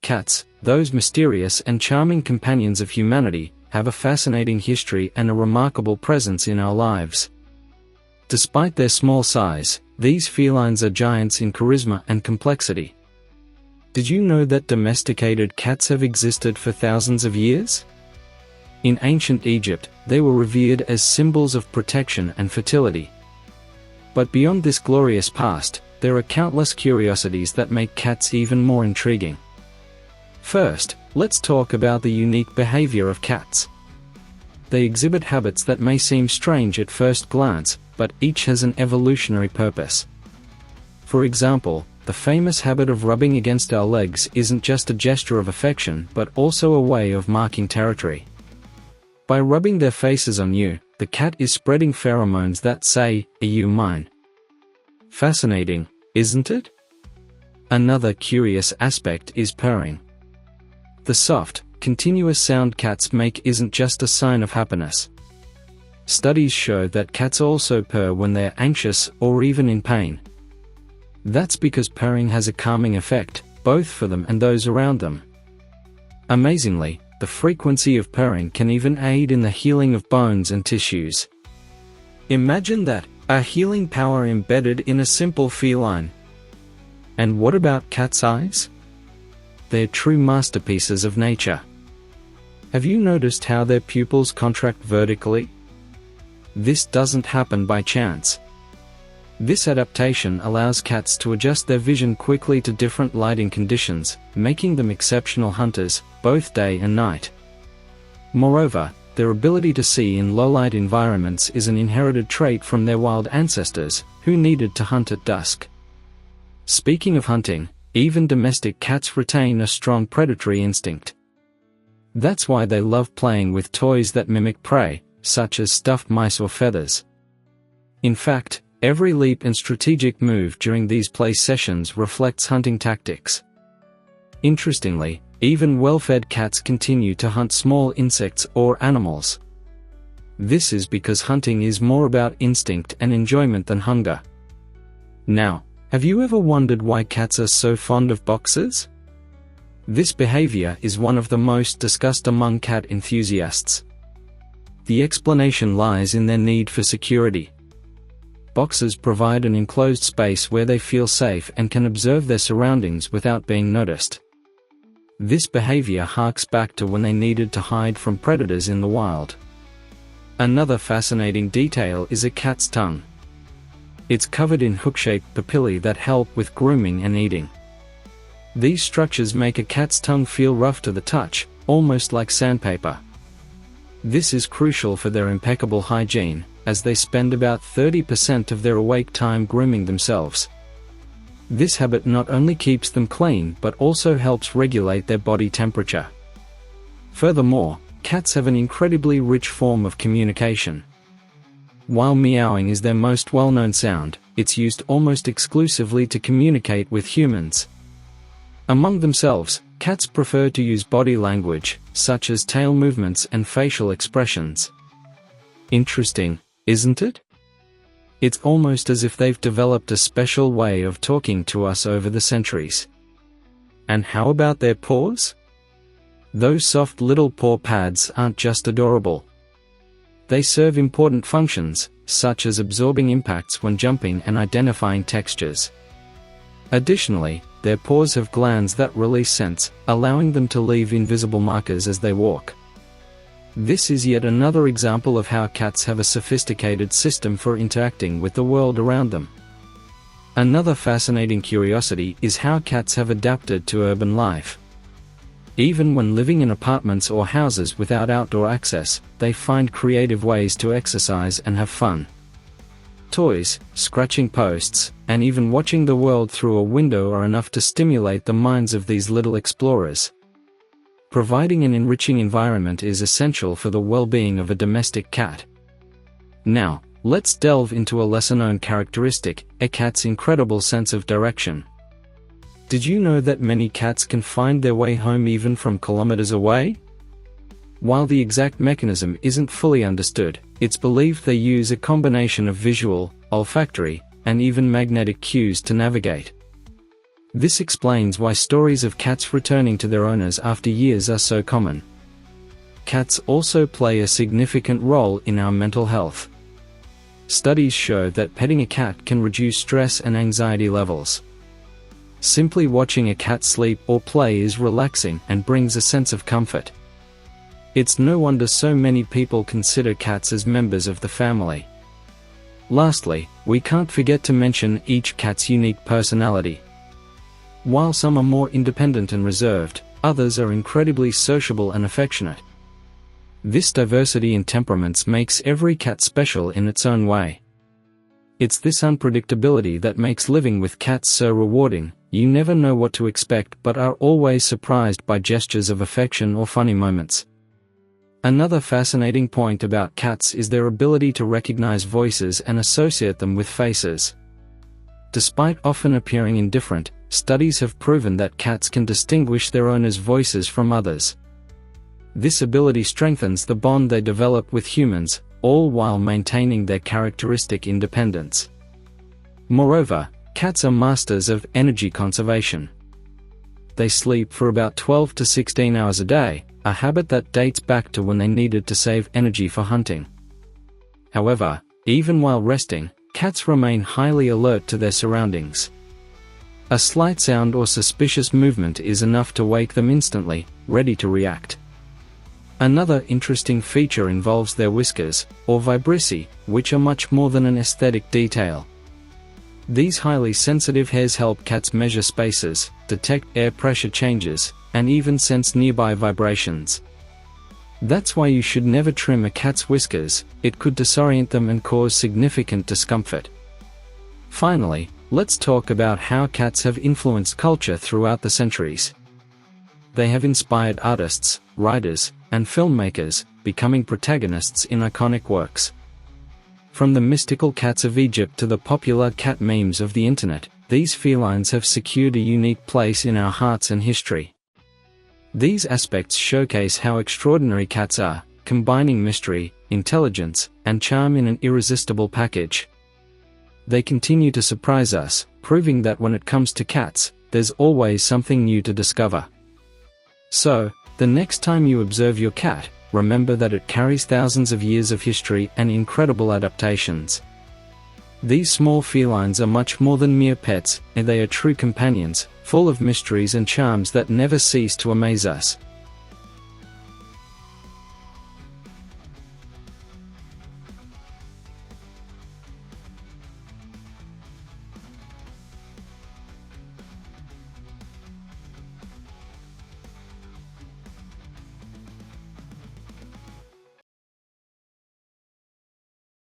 cats, those mysterious and charming companions of humanity, have a fascinating history and a remarkable presence in our lives. Despite their small size, these felines are giants in charisma and complexity. Did you know that domesticated cats have existed for thousands of years? In ancient Egypt, they were revered as symbols of protection and fertility. But beyond this glorious past, there are countless curiosities that make cats even more intriguing. First, let's talk about the unique behavior of cats. They exhibit habits that may seem strange at first glance, but each has an evolutionary purpose. For example, the famous habit of rubbing against our legs isn't just a gesture of affection but also a way of marking territory. By rubbing their faces on you, the cat is spreading pheromones that say, "Are you mine?" Fascinating, isn't it? Another curious aspect is purring. The soft, continuous sound cats make isn't just a sign of happiness. Studies show that cats also purr when they're anxious or even in pain. That's because purring has a calming effect, both for them and those around them. Amazingly, the frequency of purring can even aid in the healing of bones and tissues. Imagine that, a healing power embedded in a simple feline. And what about cat's eyes? They're true masterpieces of nature. Have you noticed how their pupils contract vertically? This doesn't happen by chance. This adaptation allows cats to adjust their vision quickly to different lighting conditions, making them exceptional hunters, both day and night. Moreover, their ability to see in low-light environments is an inherited trait from their wild ancestors, who needed to hunt at dusk. Speaking of hunting, even domestic cats retain a strong predatory instinct. That's why they love playing with toys that mimic prey, such as stuffed mice or feathers. In fact, every leap and strategic move during these play sessions reflects hunting tactics. Interestingly, even well-fed cats continue to hunt small insects or animals. This is because hunting is more about instinct and enjoyment than hunger. Now, have you ever wondered why cats are so fond of boxes? This behavior is one of the most discussed among cat enthusiasts. The explanation lies in their need for security. Boxes provide an enclosed space where they feel safe and can observe their surroundings without being noticed. This behavior harks back to when they needed to hide from predators in the wild. Another fascinating detail is a cat's tongue. It's covered in hook-shaped papillae that help with grooming and eating. These structures make a cat's tongue feel rough to the touch, almost like sandpaper. This is crucial for their impeccable hygiene, as they spend about 30% of their awake time grooming themselves. This habit not only keeps them clean but also helps regulate their body temperature. Furthermore, cats have an incredibly rich form of communication. While meowing is their most well-known sound, it's used almost exclusively to communicate with humans. Among themselves, cats prefer to use body language, such as tail movements and facial expressions. Interesting, isn't it? It's almost as if they've developed a special way of talking to us over the centuries. And how about their paws? Those soft little paw pads aren't just adorable. They serve important functions, such as absorbing impacts when jumping and identifying textures. Additionally, their paws have glands that release scents, allowing them to leave invisible markers as they walk. This is yet another example of how cats have a sophisticated system for interacting with the world around them. Another fascinating curiosity is how cats have adapted to urban life. Even when living in apartments or houses without outdoor access, they find creative ways to exercise and have fun. Toys, scratching posts, and even watching the world through a window are enough to stimulate the minds of these little explorers. Providing an enriching environment is essential for the well-being of a domestic cat. Now, let's delve into a lesser-known characteristic, a cat's incredible sense of direction. Did you know that many cats can find their way home even from kilometers away? While the exact mechanism isn't fully understood, it's believed they use a combination of visual, olfactory, and even magnetic cues to navigate. This explains why stories of cats returning to their owners after years are so common. Cats also play a significant role in our mental health. Studies show that petting a cat can reduce stress and anxiety levels. Simply watching a cat sleep or play is relaxing and brings a sense of comfort. It's no wonder so many people consider cats as members of the family. Lastly, we can't forget to mention each cat's unique personality. While some are more independent and reserved, others are incredibly sociable and affectionate. This diversity in temperaments makes every cat special in its own way. It's this unpredictability that makes living with cats so rewarding. You never know what to expect but are always surprised by gestures of affection or funny moments. Another fascinating point about cats is their ability to recognize voices and associate them with faces. Despite often appearing indifferent, studies have proven that cats can distinguish their owners' voices from others. This ability strengthens the bond they develop with humans, all while maintaining their characteristic independence. Moreover, cats are masters of energy conservation. They sleep for about 12 to 16 hours a day, a habit that dates back to when they needed to save energy for hunting. However, even while resting, cats remain highly alert to their surroundings. A slight sound or suspicious movement is enough to wake them instantly, ready to react. Another interesting feature involves their whiskers, or vibrissae, which are much more than an aesthetic detail. These highly sensitive hairs help cats measure spaces, detect air pressure changes, and even sense nearby vibrations. That's why you should never trim a cat's whiskers. It could disorient them and cause significant discomfort. Finally, let's talk about how cats have influenced culture throughout the centuries. They have inspired artists, writers, and filmmakers, becoming protagonists in iconic works. From the mystical cats of Egypt to the popular cat memes of the internet, these felines have secured a unique place in our hearts and history. These aspects showcase how extraordinary cats are, combining mystery, intelligence, and charm in an irresistible package. They continue to surprise us, proving that when it comes to cats, there's always something new to discover. So, the next time you observe your cat, remember that it carries thousands of years of history and incredible adaptations. These small felines are much more than mere pets, and they are true companions, full of mysteries and charms that never cease to amaze us.